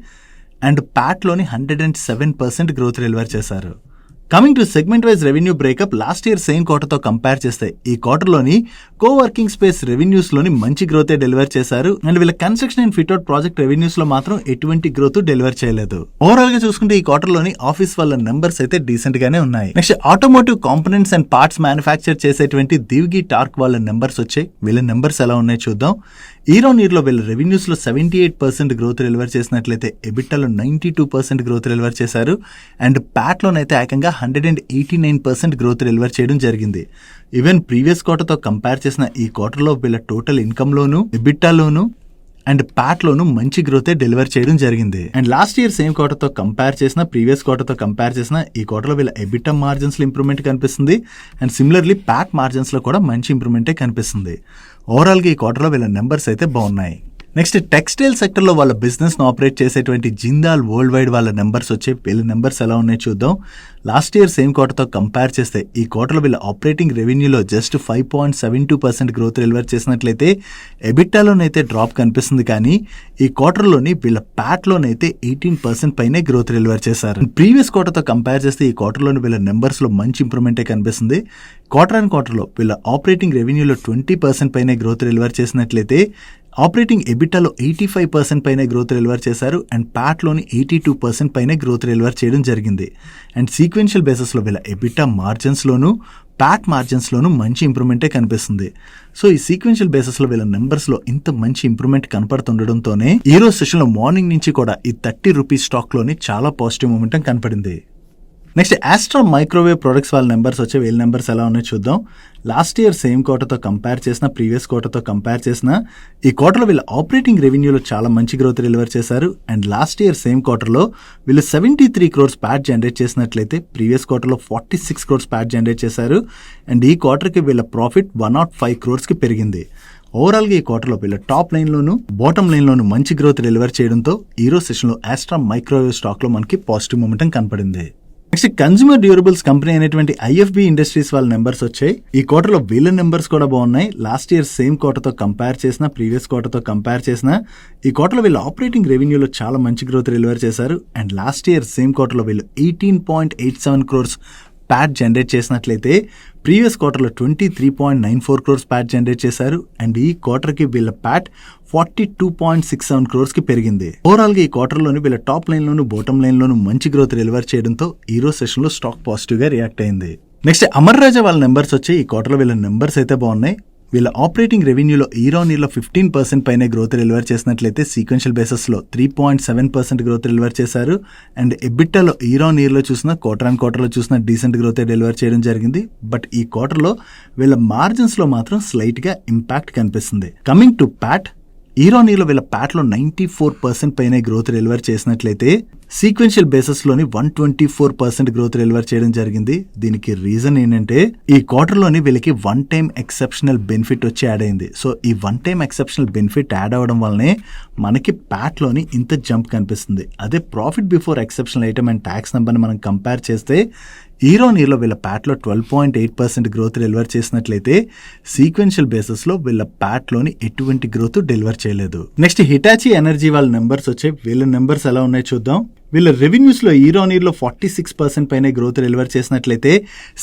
అండ్ ప్యాట్ లోని 107% గ్రోత్ డెలివర్ చేశారు. Coming to segment wise revenue breakup last year same quarter తో కంపేర్ చేస్తే ఈ క్వార్టర్ లోని కోవర్కింగ్ స్పేస్ రెవెన్యూస్ లోని మంచి గ్రోత్ డెలివర్ చేశారు అండ్ వీళ్ళ construction and fit out project revenues లో మాత్రం ఎటువంటి గ్రోత్ డెలివర్ చేయలేదు. ఓవరాల్ గా చూసుకుంటే ఈ క్వార్టర్ లోని ఆఫీస్ వాళ్ళ నెంబర్స్ అయితే డీసెంట్ గానే ఉన్నాయి. Next automotive components and parts manufacture చేసేటువంటి దివ్గి టార్క్ వాళ్ళ నెంబర్స్ వచ్చాయి. వీళ్ళ నెంబర్స్ ఎలా ఉన్నాయి చూద్దాం. ఇయర్ లో వీళ్ళ రెవెన్యూస్ లో 78% గ్రోత్ డెలివర్ చేసినట్లయితే ఎబిటాలో 92% గ్రోత్ డెలివర్ చేశారు అండ్ ప్యాట్ లోనైతే ఏకంగా 189% గ్రోత్ డెలివర్ చేయడం జరిగింది. ఈవెన్ ప్రీవియస్ క్వార్టర్ తో కంపేర్ చేసిన ఈ క్వార్టర్ లో వీళ్ళ టోటల్ ఇన్కమ్ లోను ఎబిటాలోను అండ్ ప్యాట్ లోను మంచి గ్రోత్ డెలివర్ చేయడం జరిగింది. And last year same quarter తో కంపేర్ చేసిన ప్రీవియస్ క్వార్టర్ తో కంపేర్ చేసిన ఈ క్వార్టర్ లో వీళ్ళ ఎబిటా మార్జిన్స్ లో ఇంప్రూవ్మెంట్ కనిపిస్తుంది అండ్ సిమిలర్లీ ప్యాట్ మార్జిన్స్ లో కూడా మంచి ఇంప్రూవ్మెంటే కనిపిస్తుంది. ఓవరాల్ గా ఈ క్వార్టర్ లో వీళ్ళ నెంబర్స్ అయితే బాగున్నాయి. నెక్స్ట్ టెక్స్టైల్ సెక్టర్ లో వాళ్ళ బిజినెస్ ను ఆపరేట్ చేసేటువంటి జిందాల్ వరల్డ్ వైడ్ వాళ్ళ నెంబర్స్ వచ్చాయి. వీళ్ళ నెంబర్స్ ఎలా ఉన్నాయి చూద్దాం. లాస్ట్ ఇయర్ సేమ్ క్వార్టర్ తో కంపేర్ చేస్తే ఈ క్వార్టర్ లో వీళ్ళ ఆపరేటింగ్ రెవెన్యూలో జస్ట్ 5.72% గ్రోత్ డెలివర్ చేసినట్లయితే ఎబిటాలోనైతే డ్రాప్ కనిపిస్తుంది. కానీ ఈ క్వార్టర్ లోని వీళ్ళ ప్యాట్ లోనైతే 18% పైనే గ్రోత్ డెలివర్ చేశారు. ప్రీవియస్ క్వార్టర్ తో కంపేర్ చేస్తే ఈ క్వార్టర్ లోని వీళ్ళ నెంబర్స్ లో మంచి ఇంప్రూవ్మెంటే కనిపిస్తుంది. క్వార్టర్ అండ్ క్వార్టర్ లో వీళ్ళ ఆపరేటింగ్ రెవెన్యూలో 20% పైనే గ్రోత్ డెలివర్ చేసినట్లయితే ఆపరేటింగ్ ఎబిటాలో 85% పైనే గ్రోత్ డెలివర్ చేశారు అండ్ ప్యాట్లోని 82% పైనే గ్రోత్ డెలివర్ చేయడం జరిగింది. అండ్ సీక్వెన్షియల్ బేసిస్లో వీళ్ళ ఎబిటా మార్జిన్స్లోను ప్యాట్ మార్జిన్స్లోను మంచి ఇంప్రూవ్మెంటే కనిపిస్తుంది. సో ఈ సీక్వెన్షియల్ బేసిస్లో వీళ్ళ నెంబర్స్లో ఇంత మంచి ఇంప్రూవ్మెంట్ కనపడుతుండడంతోనే ఈ రోజు సెషన్లో మార్నింగ్ నుంచి కూడా ఈ 30 రూపీస్ స్టాక్లోని చాలా పాజిటివ్ మూమెంటం కనపడింది. నెక్స్ట్ ఆస్ట్రా మైక్రోవేవ్ ప్రొడక్ట్స్ వాళ్ళ నెంబర్స్ వచ్చే వీళ్ళ నెంబర్స్ ఎలా ఉన్నాయో చూద్దాం. లాస్ట్ ఇయర్ సేమ్ క్వార్టర్తో కంపేర్ చేసిన ప్రీవియస్ క్వార్టర్తో కంపేర్ చేసిన ఈ క్వార్టర్లో వీళ్ళ ఆపరేటింగ్ రెవెన్యూలో చాలా మంచి గ్రోత్ డెలివర్ చేశారు అండ్ లాస్ట్ ఇయర్ సేమ్ క్వార్టర్లో వీళ్ళు 73 crores ప్యాట్ జనరేట్ చేసినట్లయితే ప్రీవియస్ క్వార్టర్లో 46 crores ప్యాట్ జనరేట్ చేశారు అండ్ ఈ క్వార్టర్కి వీళ్ళ ప్రాఫిట్ 105 crores పెరిగింది. ఓవరాల్గా ఈ క్వార్టర్లో వీళ్ళ టాప్ లైన్లోను బాటమ్ లైన్లోను మంచి గ్రోత్ డెలివర్ చేయడంతో ఈ రోజు సెషన్లో ఆస్ట్రా మైక్రోవేవ్ స్టాక్లో మనకి పాజిటివ్ మూమెంటం కనపడింది. నెక్స్ట్ కన్స్యూమర్ డ్యూరబుల్స్ కంపెనీ అయినటువంటి ఐఎఫ్బి ఇండస్ట్రీస్ వాళ్ళ నెంబర్స్ వచ్చాయి. ఈ క్వార్టర్లో వీళ్ళ నెంబర్స్ కూడా బాగున్నాయి. లాస్ట్ ఇయర్ సేమ్ క్వార్టర్తో కంపేర్ చేసిన ప్రీవియస్ క్వార్టర్తో కంపేర్ చేసిన ఈ క్వార్టర్లో వీళ్ళ ఆపరేటింగ్ రెవెన్యూలో చాలా మంచి గ్రోత్ డెలివర్ చేశారు అండ్ లాస్ట్ ఇయర్ సేమ్ క్వార్టర్లో వీళ్ళు 18.87 crores ప్యాట్ జనరేట్ చేసినట్లయితే ప్రీవియస్ క్వార్టర్లో 23.94 crores ప్యాట్ జనరేట్ చేశారు అండ్ ఈ క్వార్టర్కి వీళ్ళ ప్యాట్ 42.67 crores పెరిగింది. ఓవరాల్గా ఈ క్వార్టర్లోని వీళ్ళ టాప్ లైన్లోను బాటమ్ లైన్లోను మంచి గ్రోత్ డెలివర్ చేయడంతో ఈ రోజు సెషన్లో స్టాక్ పాజిటివ్గా రియాక్ట్ అయింది. నెక్స్ట్ అమర్ రాజా వాళ్ళ నెంబర్స్ వచ్చి ఈ క్వార్టర్లో వీళ్ళ నెంబర్స్ అయితే బాగున్నాయి. వీళ్ళ ఆపరేటింగ్ రెవెన్యూలో ఇయర్ 15% పైనే గ్రోత్ డెలివర్ చేసినట్లయితే సీక్వెన్షియల్ బేసిస్లో 3.7% గ్రోత్ డెలివర్ చేశారు అండ్ ఎబిటాలో ఇయర్లో చూసిన క్వార్టర్ అండ్ క్వార్టర్లో చూసిన డీసెంట్ గ్రోత్ డెలివర్ చేయడం జరిగింది. బట్ ఈ క్వార్టర్లో వీళ్ళ మార్జిన్స్లో మాత్రం స్లైట్గా ఇంపాక్ట్ కనిపిస్తుంది. కమింగ్ టు ప్యాట్ ఇయర్ వీళ్ళ ప్యాట్లో 94% పైనే గ్రోత్ డెలివర్ చేసినట్లయితే సీక్వెన్షియల్ బేసిస్లోని 124% గ్రోత్ డెలివర్ చేయడం జరిగింది. దీనికి రీజన్ ఏంటంటే ఈ క్వార్టర్లోని వీళ్ళకి వన్ టైం ఎక్సెప్షనల్ బెనిఫిట్ వచ్చి యాడ్ అయింది. సో ఈ one time exceptional benefit add అవ్వడం వల్లనే మనకి ప్యాట్లోని ఇంత జంప్ కనిపిస్తుంది. అదే profit before exceptional item and tax నెంబర్ని మనం కంపేర్ చేస్తే ఇయర్లో వీళ్ళ ప్యాట్లో 12.8% గ్రోత్ డెలివర్ చేసినట్లయితే సీక్వెన్షియల్ బేసిస్లో వీళ్ళ ప్యాట్లోని ఎటువంటి గ్రోత్ డెలివర్ చేయలేదు. నెక్స్ట్ హిటాచీ ఎనర్జీ వాళ్ళ నెంబర్స్ వచ్చాయి. వీళ్ళ నెంబర్స్ ఎలా ఉన్నాయో చూద్దాం. వీళ్ళ రెవెన్యూస్లో ఇయర్ 46% పైనే గ్రోత్ డెలివర్ చేసినట్లయితే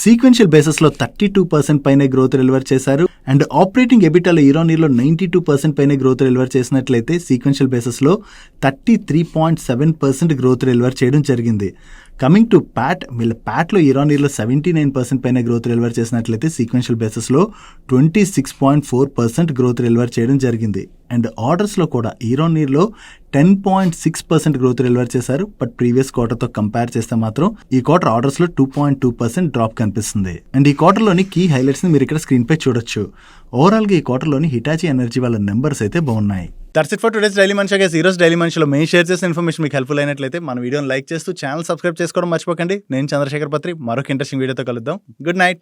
సీక్వెన్షియల్ బేసిస్లో 32% పైనే గ్రోత్ డెలివర్ చేశారు అండ్ ఆపరేటింగ్ ఎబిటాలో ఇయర్ 92% పైనే గ్రోత్ డెలివర్ చేసినట్లయితే సీక్వెన్షియల్ బేసిస్లో 33.7% గ్రోత్ డెలివర్ చేయడం జరిగింది. కమింగ్ టు ప్యాట్ వీళ్ళ ప్యాట్లో ఇయర్ 79% పైన గ్రోత్ డెలివర్ చేసినట్లయితే సీక్వెన్షియల్ బేసిస్లో 26.4% గ్రోత్ డెలివర్ చేయడం జరిగింది. అండ్ ఆర్డర్స్లో కూడా ఇయర్ 10.6% గ్రోత్ డెలివర్ చేశారు. బట్ ప్రీవియస్ క్వార్టర్తో కంపేర్ చేస్తే మాత్రం ఈ క్వార్టర్ ఆర్డర్స్లో 2.2% డ్రాప్ కనిపిస్తుంది. అండ్ ఈ క్వార్టర్లోని కీ హైలైట్స్ని మీరు ఇక్కడ స్క్రీన్ పై చూడొచ్చు. ఓవరాల్గా ఈ క్వార్టర్లోని హిటాచీ ఎనర్జీ వాళ్ళ నెంబర్స్ అయితే బాగున్నాయి. That's it for today's daily మనిషి. ఈ రోజు డైలీ మనిషిలో మేము షేర్ చేసిన ఇన్ఫర్మేషన్ మీకు హెల్ప్ఫుల్ అయినట్లయితే మన వీడియోని లైక్ చేస్తూ ఛానల్ సబ్స్క్రైబ్ చేసుకోవడం మర్చిపోకండి. నేను చంద్రశేఖర్ పత్రి మరొక ఇంట్రెస్టింగ్ వీడియోతో కలుద్దాం. Good night.